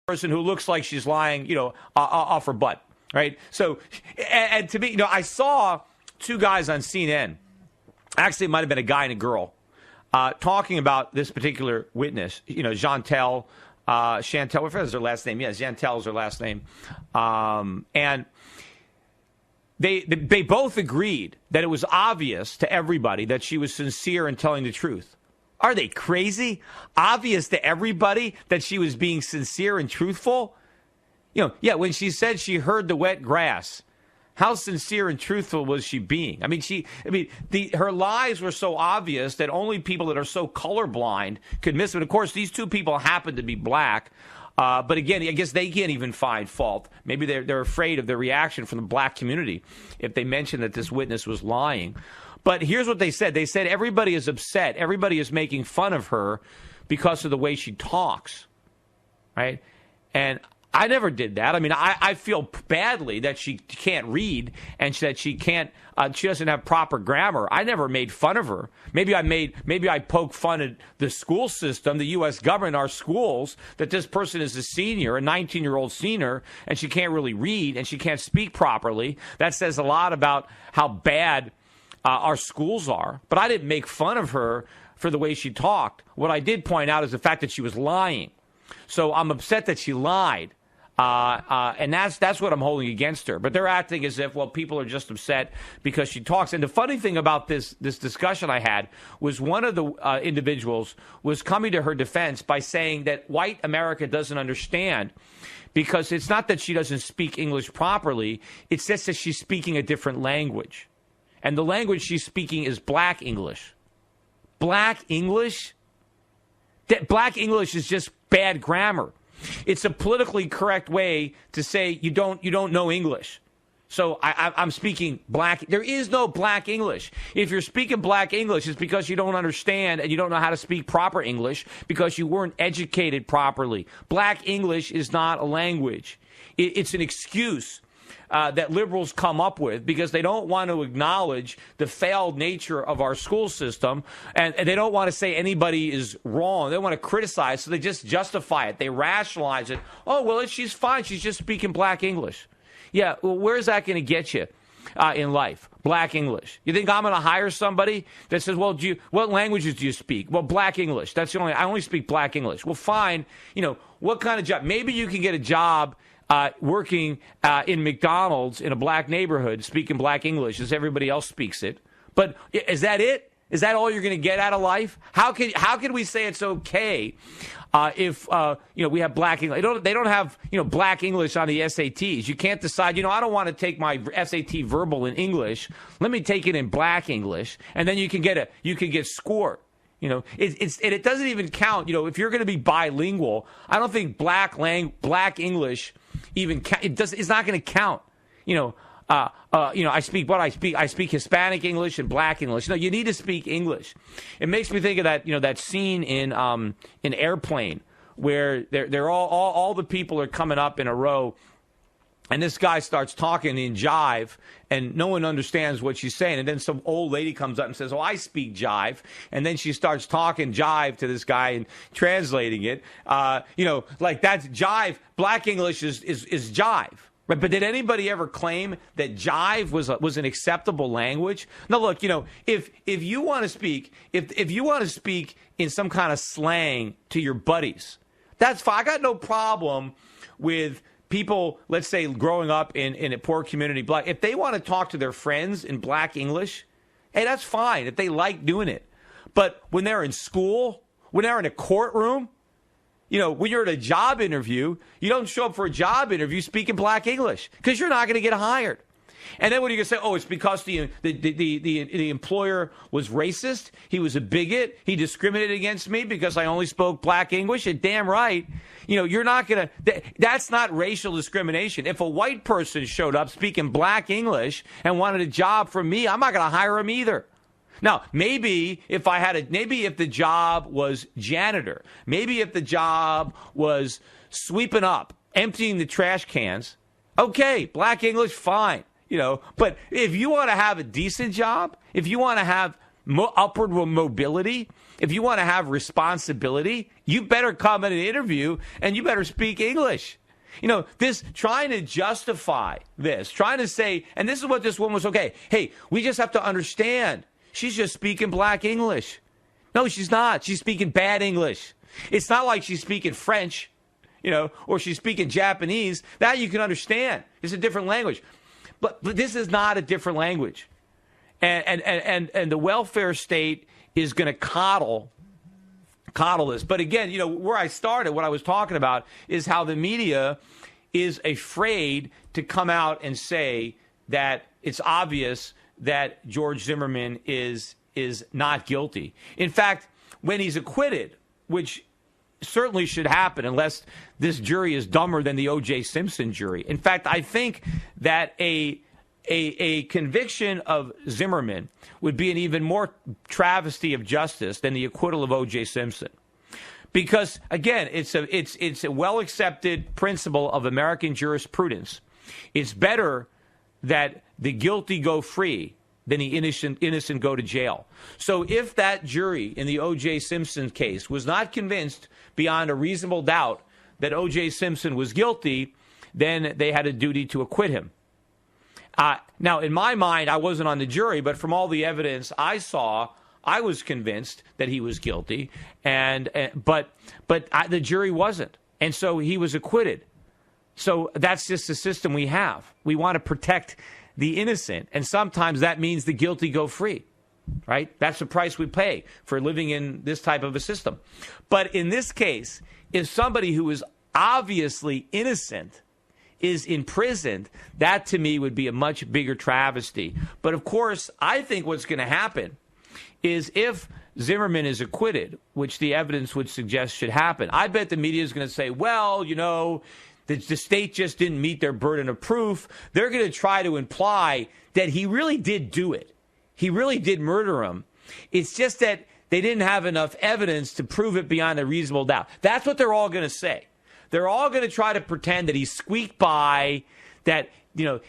person who looks like she's lying, off her butt, right? So, and to me, I saw two guys on CNN. Actually, it might have been a guy and a girl talking about this particular witness. Chantel, what is her last name? Yeah, Chantel is her last name. And they both agreed that it was obvious to everybody that she was sincere in telling the truth. Are they crazy? Obvious to everybody that she was being sincere and truthful? When she said she heard the wet grass, how sincere and truthful was she being? Her lies were so obvious that only people that are so colorblind could miss them. And of course, these two people happen to be black. But again, I guess they can't even find fault. Maybe they're afraid of the reaction from the black community if they mention that this witness was lying. But here's what they said. They said everybody is upset. Everybody is making fun of her because of the way she talks, right? And I never did that. I feel badly that she can't read and that she doesn't have proper grammar. I never made fun of her. Maybe I poke fun at the school system, the U.S. government, our schools, that this person is a senior, a 19-year-old senior, and she can't really read and she can't speak properly. That says a lot about how bad our schools are. But I didn't make fun of her for the way she talked. What I did point out is the fact that she was lying. So I'm upset that she lied. And that's what I'm holding against her. But they're acting as if, people are just upset because she talks. And the funny thing about this discussion I had was one of the individuals was coming to her defense by saying that white America doesn't understand because it's not that she doesn't speak English properly. It's just that she's speaking a different language. And the language she's speaking is Black English. Black English? Black English is just bad grammar. It's a politically correct way to say you don't know English. So I'm speaking black. There is no Black English. If you're speaking Black English, it's because you don't understand and you don't know how to speak proper English because you weren't educated properly. Black English is not a language. It's an excuse that liberals come up with because they don't want to acknowledge the failed nature of our school system, and they don't want to say anybody is wrong. They want to criticize, so they just justify it. They rationalize it. Oh, well, she's fine. She's just speaking Black English. Yeah, well, where's that going to get you in life? Black English. You think I'm going to hire somebody that says, well, what languages do you speak? Well, Black English. I only speak Black English. Well, fine. What kind of job? Maybe you can get a job working in McDonald's in a black neighborhood, speaking Black English as everybody else speaks it. But is that it? Is that all you're going to get out of life? How can we say it's okay if we have Black English? They don't have Black English on the SATs. You can't decide. I don't want to take my SAT verbal in English. Let me take it in Black English, and then you can get scored. It doesn't even count. If you're going to be bilingual, I don't think Black English even it's not going to count. I speak what I speak. I speak Hispanic English and Black English. No, you need to speak English. It makes me think of that that scene in Airplane where they're all the people are coming up in a row. And this guy starts talking in jive, and no one understands what she's saying. And then some old lady comes up and says, "Oh, I speak jive." And then she starts talking jive to this guy and translating it. Like that's jive. Black English is jive. Right? But did anybody ever claim that jive was an acceptable language? No, look, if you want to speak, if you want to speak in some kind of slang to your buddies, that's fine. I got no problem with people, let's say, growing up in a poor community, Black, if they want to talk to their friends in Black English, hey, that's fine if they like doing it. But when they're in school, when they're in a courtroom, when you're at a job interview, you don't show up for a job interview speaking Black English because you're not going to get hired. And then what are you going to say? Oh, it's because the employer was racist. He was a bigot. He discriminated against me because I only spoke Black English. And damn right, you're not going to. That's not racial discrimination. If a white person showed up speaking Black English and wanted a job from me, I'm not going to hire him either. Now, maybe if the job was janitor, maybe if the job was sweeping up, emptying the trash cans, okay, Black English, fine. But if you want to have a decent job, if you want to have upward mobility, if you want to have responsibility, you better come at an interview and you better speak English. This trying to justify this, trying to say, and this is what this woman was, okay, hey, we just have to understand. She's just speaking black English. No, she's not. She's speaking bad English. It's not like she's speaking French, or she's speaking Japanese. That you can understand. It's a different language. But this is not a different language. And the welfare state is going to coddle this. But again, where I started, what I was talking about is how the media is afraid to come out and say that it's obvious that George Zimmerman is not guilty. In fact, when he's acquitted, which certainly should happen unless this jury is dumber than the O.J. Simpson jury. In fact, I think that a conviction of Zimmerman would be an even more travesty of justice than the acquittal of O.J. Simpson. Because, again, it's a well-accepted principle of American jurisprudence. It's better that the guilty go free than the innocent go to jail. So if that jury in the O.J. Simpson case was not convinced beyond a reasonable doubt that O.J. Simpson was guilty, then they had a duty to acquit him. Now, in my mind, I wasn't on the jury, but from all the evidence I saw, I was convinced that he was guilty, but the jury wasn't, and so he was acquitted. So that's just the system we have. We want to protect the innocent, and sometimes that means the guilty go free, right? That's the price we pay for living in this type of a system. But in this case, if somebody who is obviously innocent is imprisoned, that to me would be a much bigger travesty. But of course, I think what's going to happen is if Zimmerman is acquitted, which the evidence would suggest should happen, I bet the media is going to say, well, the state just didn't meet their burden of proof. They're going to try to imply that he really did do it. He really did murder him. It's just that they didn't have enough evidence to prove it beyond a reasonable doubt. That's what they're all going to say. They're all going to try to pretend that he squeaked by, that the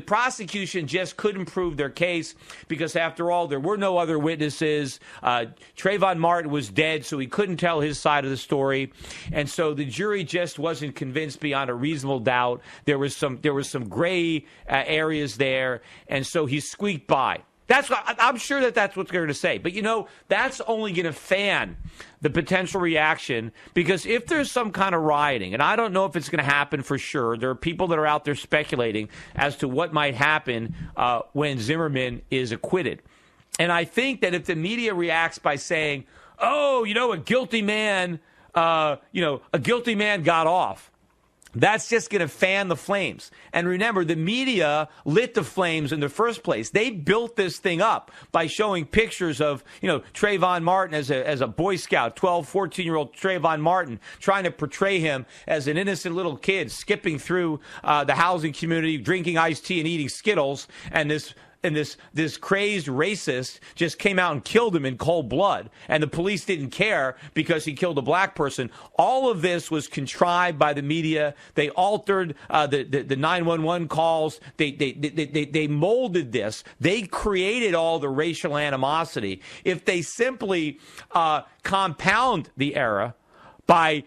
prosecution just couldn't prove their case because, after all, there were no other witnesses. Trayvon Martin was dead, so he couldn't tell his side of the story, and so the jury just wasn't convinced beyond a reasonable doubt. There was some gray areas there, and so he squeaked by. I'm sure that's what they're going to say. But, that's only going to fan the potential reaction, because if there's some kind of rioting, and I don't know if it's going to happen for sure, there are people that are out there speculating as to what might happen when Zimmerman is acquitted. And I think that if the media reacts by saying, oh, a guilty man got off, that's just going to fan the flames. And remember, the media lit the flames in the first place. They built this thing up by showing pictures of, Trayvon Martin as a Boy Scout, 12, 14-year-old Trayvon Martin, trying to portray him as an innocent little kid skipping through the housing community, drinking iced tea and eating Skittles, and this crazed racist just came out and killed him in cold blood, and the police didn't care because he killed a black person. All of this was contrived by the media. They altered the 911 calls. They molded this. They created all the racial animosity. If they simply compound the error by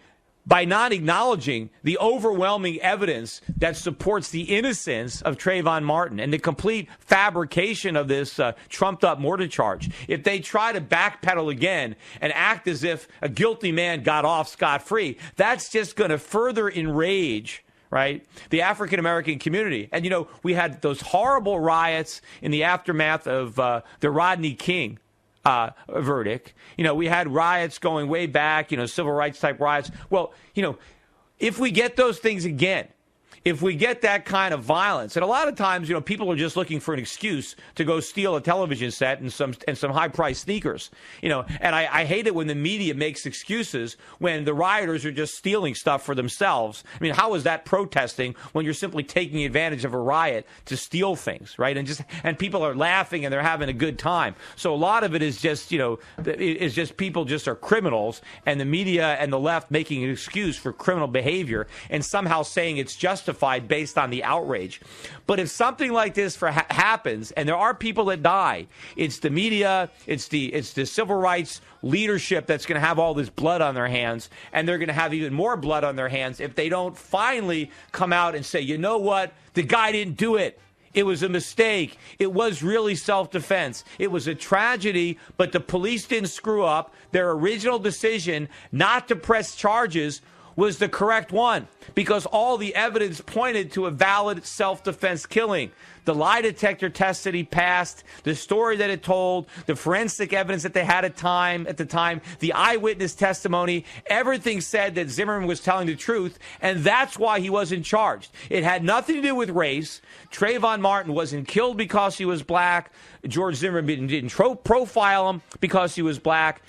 not acknowledging the overwhelming evidence that supports the innocence of Trayvon Martin and the complete fabrication of this trumped-up murder charge, if they try to backpedal again and act as if a guilty man got off scot-free, that's just going to further enrage, right, the African-American community. And, we had those horrible riots in the aftermath of the Rodney King verdict. We had riots going way back, civil rights type riots. Well, if we get those things again, if we get that kind of violence, and a lot of times, people are just looking for an excuse to go steal a television set and some high-priced sneakers, and I hate it when the media makes excuses when the rioters are just stealing stuff for themselves. I mean, how is that protesting when you're simply taking advantage of a riot to steal things, right? And people are laughing and they're having a good time. So a lot of it is just, it's just people just are criminals, and the media and the left making an excuse for criminal behavior and somehow saying it's justified justified based on the outrage. But if something like this happens, and there are people that die, it's the media, it's the civil rights leadership that's going to have all this blood on their hands, and they're going to have even more blood on their hands if they don't finally come out and say, you know what, the guy didn't do it. It was a mistake. It was really self-defense. It was a tragedy, but the police didn't screw up. Their original decision not to press charges was the correct one because all the evidence pointed to a valid self-defense killing. The lie detector test that he passed, the story that it told, the forensic evidence that they had at the time, the eyewitness testimony, everything said that Zimmerman was telling the truth, and that's why he wasn't charged. It had nothing to do with race. Trayvon Martin wasn't killed because he was black. George Zimmerman didn't profile him because he was black.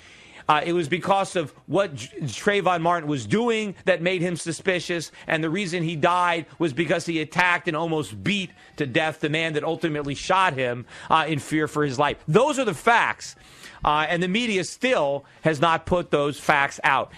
It was because of what Trayvon Martin was doing that made him suspicious, and the reason he died was because he attacked and almost beat to death the man that ultimately shot him in fear for his life. Those are the facts, and the media still has not put those facts out.